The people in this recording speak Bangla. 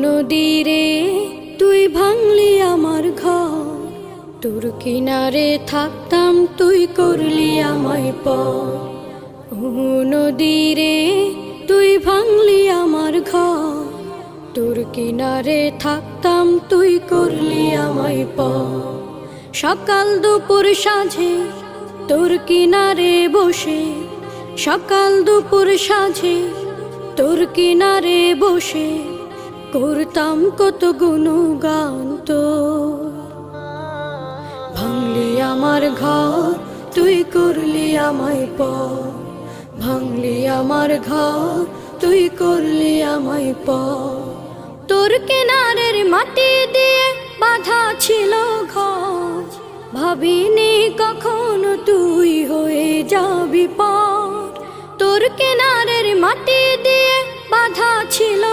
নদীরে তুই ভাঙলি আমার ঘর, তোর কিনারে থাকতাম তুই করলি আমায় পর। নদীরে তুই ভাঙলি আমার ঘর, তোর কিনারে থাকতাম তুই করলি আমায় পর। সকাল দুপুর সাঁঝে তোর কিনারে বসে, সকাল দুপুর সাঁঝে তোর কিনারে বসে করতাম কত গুণগান তোর। ভাঙলি আমার ঘর তুই করলি আমায় পর, ভাঙলি আমার ঘর তুই করলি আমায় পর। তোর কিনারের মাটি দিয়ে বাঁধা ছিল ঘর, ভাবিনি কখনো তুই হয়ে যাবি পর। তোর কিনারের মাটি দিয়ে বাঁধা ছিল